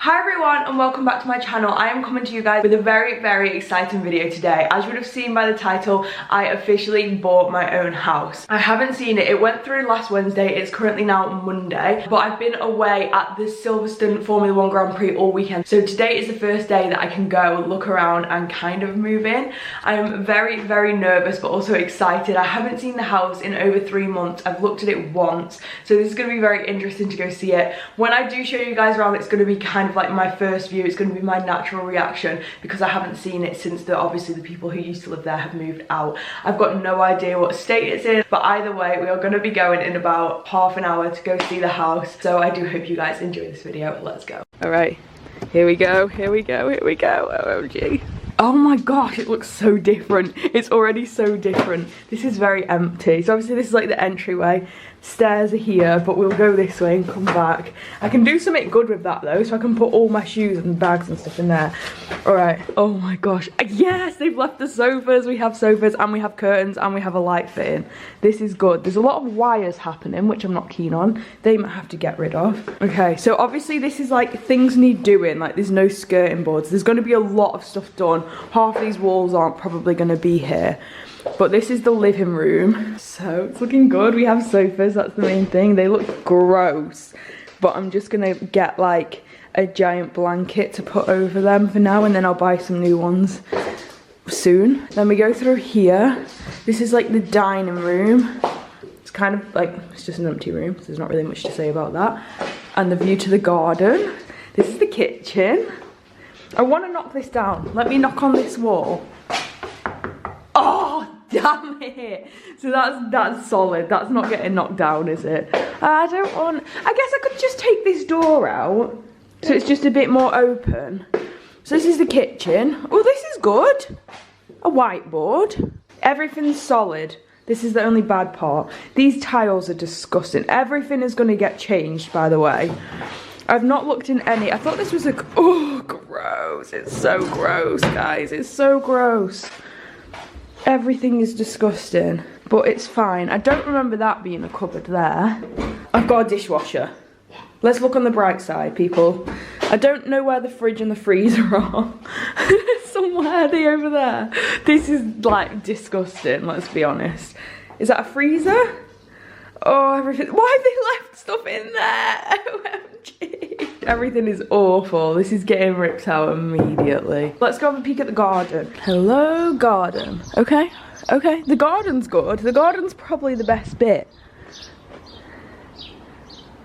Hi everyone and welcome back to my channel. I am coming to you guys with a very exciting video today. As you would have seen by the title, I officially bought my own house. I haven't seen it. It went through last Wednesday. It's currently now Monday, but I've been away at the Silverstone Formula 1 Grand Prix all weekend. So today is the first day that I can go look around and kind of move in. I am very nervous but also excited. I haven't seen the house in over 3 months. I've looked at it once. So this is going to be very interesting to go see it. When I do show you guys around, it's going to be kind of like my first view. It's going to be my natural reaction because I haven't seen it since obviously the people who used to live there have moved out. I've got no idea what state it's in, but either way we are going to be going in about half an hour to go see the house. So I do hope you guys enjoy this video. Let's go. All right, here we go. OMG. Oh my gosh, it looks so different. It's already so different. This is very empty. So obviously this is like the entryway. Stairs are here, but we'll go this way and come back. I can do something good with that though, so I can put all my shoes and bags and stuff in there. All right, oh my gosh. Yes, they've left the sofas. We have sofas and we have curtains and we have a light fitting. This is good. There's a lot of wires happening, which I'm not keen on. They might have to get rid of. Okay, so obviously this is like things need doing. Like there's no skirting boards. There's gonna be a lot of stuff done. Half these walls aren't probably gonna be here. But this is the living room, so it's looking good. We have sofas, that's the main thing. They look gross, but I'm just gonna get like a giant blanket to put over them for now, and then I'll buy some new ones soon. Then we go through here. This is like the dining room. It's kind of like, it's just an empty room, so there's not really much to say about that. And the view to the garden. This is the kitchen. I want to knock this down. Let me knock on this wall. Oh, damn it. So that's solid. That's not getting knocked down, is it? I don't want... I guess I could just take this door out so it's just a bit more open. So this is the kitchen. Oh, this is good. A whiteboard. Everything's solid. This is the only bad part. These tiles are disgusting. Everything is going to get changed, by the way. I've not looked in any. I thought this was a... Oh, gross. It's so gross, guys. It's so gross. Everything is disgusting, but it's fine. I don't remember that being a cupboard there. I've got a dishwasher. Let's look on the bright side, people. I don't know where the fridge and the freezer are. Somewhere are they over there? This is like disgusting, let's be honest. Is that a freezer? Oh, everything. Why have they left stuff in there? OMG. Everything is awful. This is getting ripped out immediately. Let's go have a peek at the garden. Hello, garden. Okay, okay. The garden's good. The garden's probably the best bit.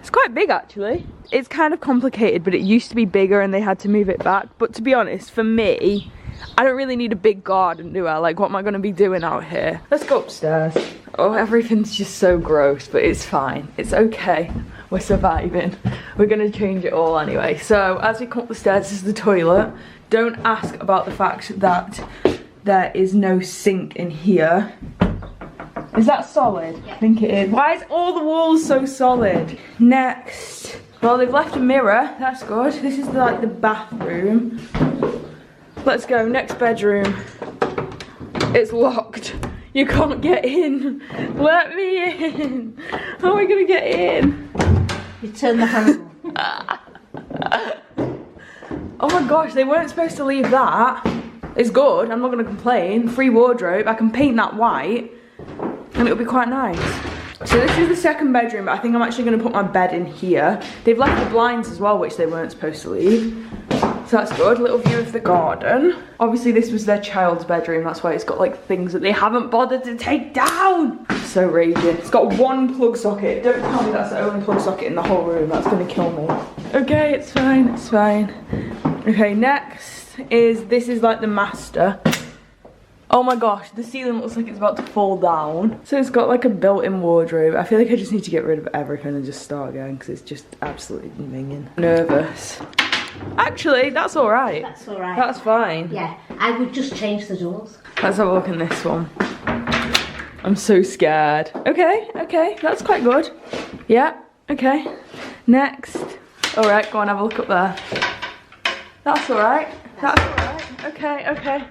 It's quite big, actually. It's kind of complicated, but it used to be bigger and they had to move it back. But to be honest, for me, I don't really need a big garden, do I? Like, what am I going to be doing out here? Let's go upstairs. Oh, everything's just so gross, but it's fine. It's okay. We're surviving. We're going to change it all anyway. So, as we come up the stairs, this is the toilet. Don't ask about the fact that there is no sink in here. Is that solid? Yeah. I think it is. Why is all the walls so solid? Next. Well, they've left a mirror. That's good. This is like the bathroom. Let's go. Next bedroom. It's locked. You can't get in. Let me in. How am I gonna get in? You turn the handle. Oh my gosh, they weren't supposed to leave that. It's good, I'm not gonna complain. Free wardrobe, I can paint that white and it'll be quite nice. So this is the second bedroom, but I think I'm actually gonna put my bed in here. They've left the blinds as well, which they weren't supposed to leave. So that's good, little view of the garden. Obviously this was their child's bedroom, that's why it's got like things that they haven't bothered to take down. So raging. It's got one plug socket. Don't tell me that's the only plug socket in the whole room, that's gonna kill me. Okay, it's fine, it's fine. Okay, next is, this is like the master. Oh my gosh, the ceiling looks like it's about to fall down. So it's got like a built-in wardrobe. I feel like I just need to get rid of everything and just start again because it's just absolutely minging. Nervous. Actually, that's all right. That's all right. That's fine. Yeah, I would just change the doors. Let's have a look in this one. I'm so scared. Okay, okay, that's quite good. Yeah, okay. Next. All right, go on, have a look up there. That's all right. That's all right. Okay, okay.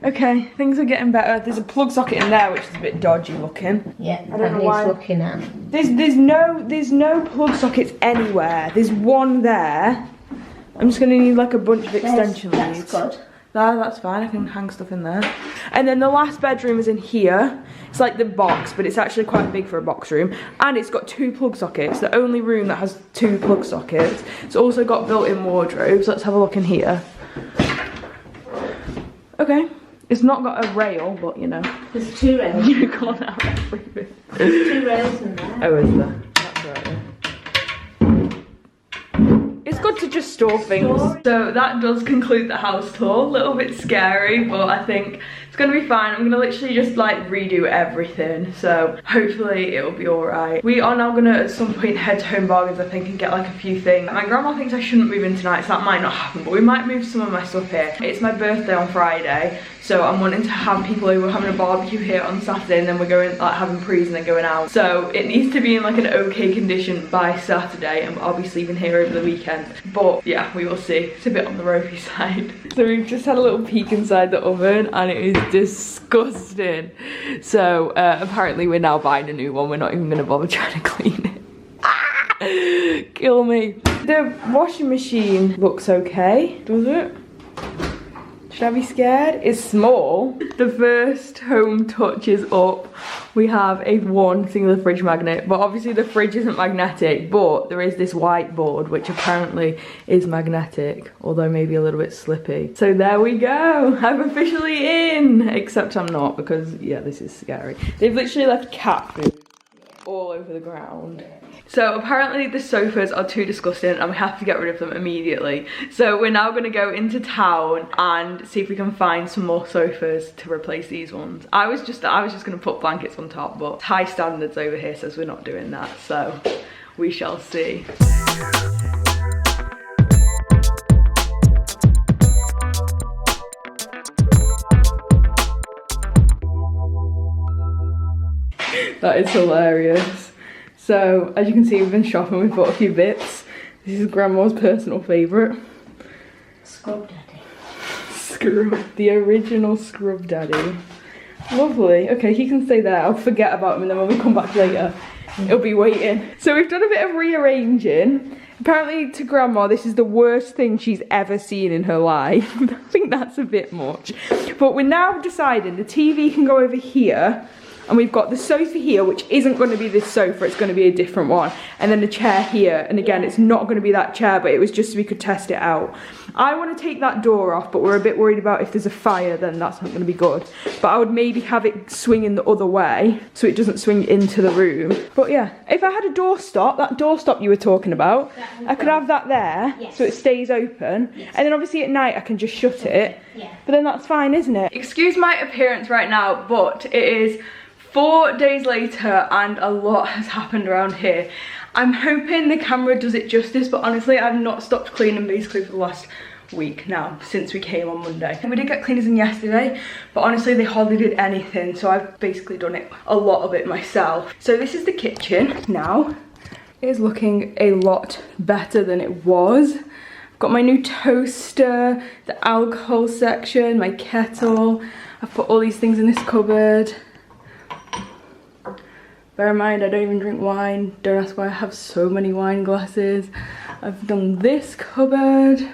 Okay, things are getting better. There's a plug socket in there which is a bit dodgy looking. Yeah, I don't know why. Looking at. There's no plug sockets anywhere. There's one there, I'm just gonna need like a bunch of extension leads. That's good. That's fine, I can hang stuff in there. And then the last bedroom is in here. It's like the box, but it's actually quite big for a box room. And it's got 2 plug sockets, the only room that has 2 plug sockets. It's also got built-in wardrobes. Let's have a look in here. Okay, it's not got a rail, but you know. There's 2 rails. You can't have everything. There's 2 rails in there. Oh, is there? That's right. Yeah. It's good to just store things. So that does conclude the house tour. A little bit scary, but I think it's gonna be fine. I'm gonna literally just like redo everything, so hopefully it'll be alright. We are now gonna at some point head to Home Bargains, I think, and get like a few things. My grandma thinks I shouldn't move in tonight, so that might not happen, but we might move some of my stuff here. It's my birthday on Friday, so I'm wanting to have people over having a barbecue here on Saturday, and then we're going like having prees and then going out. So it needs to be in like an okay condition by Saturday, and I'll be sleeping here over the weekend. But yeah, we will see. It's a bit on the ropey side. So we've just had a little peek inside the oven, and it is disgusting. So apparently we're now buying a new one. We're not even gonna bother trying to clean it. Ah, kill me. The washing machine looks okay, does it? Should I be scared? It's small. The first home touch is up. We have a one singular fridge magnet, but obviously the fridge isn't magnetic, but there is this whiteboard which apparently is magnetic, although maybe a little bit slippy. So there we go. I'm officially in, except I'm not, because yeah, this is scary. They've literally left cat food all over the ground. So apparently the sofas are too disgusting and we have to get rid of them immediately. So we're now going to go into town and see if we can find some more sofas to replace these ones. I was just going to put blankets on top, but high standards over here says we're not doing that. So we shall see. That is hilarious. So, as you can see, we've been shopping, we've bought a few bits. This is Grandma's personal favourite. Scrub Daddy. Scrub, the original Scrub Daddy. Lovely. Okay, he can stay there. I'll forget about him and then when we come back later, he'll be waiting. So we've done a bit of rearranging. Apparently to Grandma, this is the worst thing she's ever seen in her life. I think that's a bit much. But we're now deciding the TV can go over here. And we've got the sofa here, which isn't going to be this sofa, it's going to be a different one. And then the chair here, and again, it's not going to be that chair, but it was just so we could test it out. I want to take that door off, but we're a bit worried about if there's a fire, then that's not going to be good. But I would maybe have it swinging the other way, so it doesn't swing into the room. But yeah, if I had a doorstop, that doorstop you were talking about, I could have that there, yes, so it stays open. Yes. And then obviously at night I can just shut it. Yeah. But then that's fine, isn't it? Excuse my appearance right now, but it is 4 days later and a lot has happened around here. I'm hoping the camera does it justice, but honestly I've not stopped cleaning basically for the last week now, since we came on Monday. We did get cleaners in yesterday, but honestly they hardly did anything, so I've basically done it, a lot of it myself. So this is the kitchen now. It is looking a lot better than it was. I've got my new toaster, the alcohol section, my kettle. I've put all these things in this cupboard. Bear in mind, I don't even drink wine. Don't ask why I have so many wine glasses. I've done this cupboard.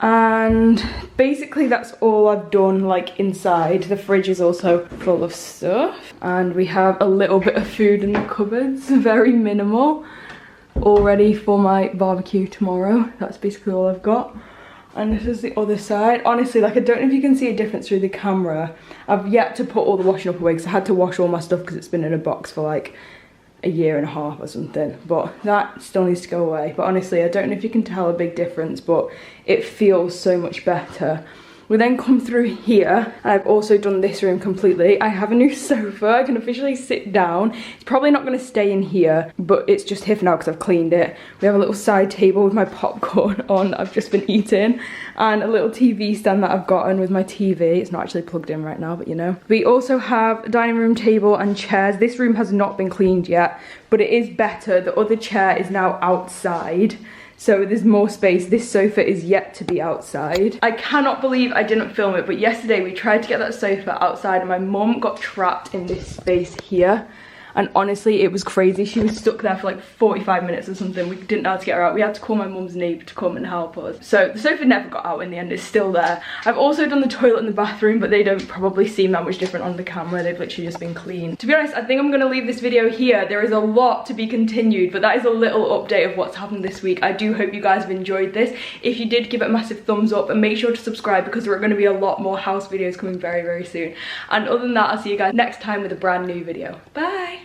And basically that's all I've done like inside. The fridge is also full of stuff. And we have a little bit of food in the cupboards, very minimal. All ready for my barbecue tomorrow. That's basically all I've got. And this is the other side. Honestly, like I don't know if you can see a difference through the camera. I've yet to put all the washing up away because I had to wash all my stuff because it's been in a box for like a year and a half or something. But that still needs to go away. But honestly, I don't know if you can tell a big difference, but it feels so much better. We then come through here, and I've also done this room completely. I have a new sofa, I can officially sit down. It's probably not gonna stay in here, but it's just here for now because I've cleaned it. We have a little side table with my popcorn on that I've just been eating, and a little TV stand that I've gotten with my TV. It's not actually plugged in right now, but you know. We also have a dining room table and chairs. This room has not been cleaned yet, but it is better. The other chair is now outside. So there's more space. This sofa is yet to be outside. I cannot believe I didn't film it, but yesterday we tried to get that sofa outside and my mum got trapped in this space here. and honestly it was crazy. She was stuck there for like 45 minutes or something. We didn't know how to get her out. We had to call my mum's neighbour to come and help us. So the sofa never got out in the end. It's still there. I've also done the toilet and the bathroom, but they don't probably seem that much different on the camera. They've literally just been cleaned. To be honest, I think I'm going to leave this video here. There is a lot to be continued, but that is a little update of what's happened this week. I do hope you guys have enjoyed this. If you did, give it a massive thumbs up and make sure to subscribe, because there are going to be a lot more house videos coming very, very soon. And other than that, I'll see you guys next time with a brand new video. Bye!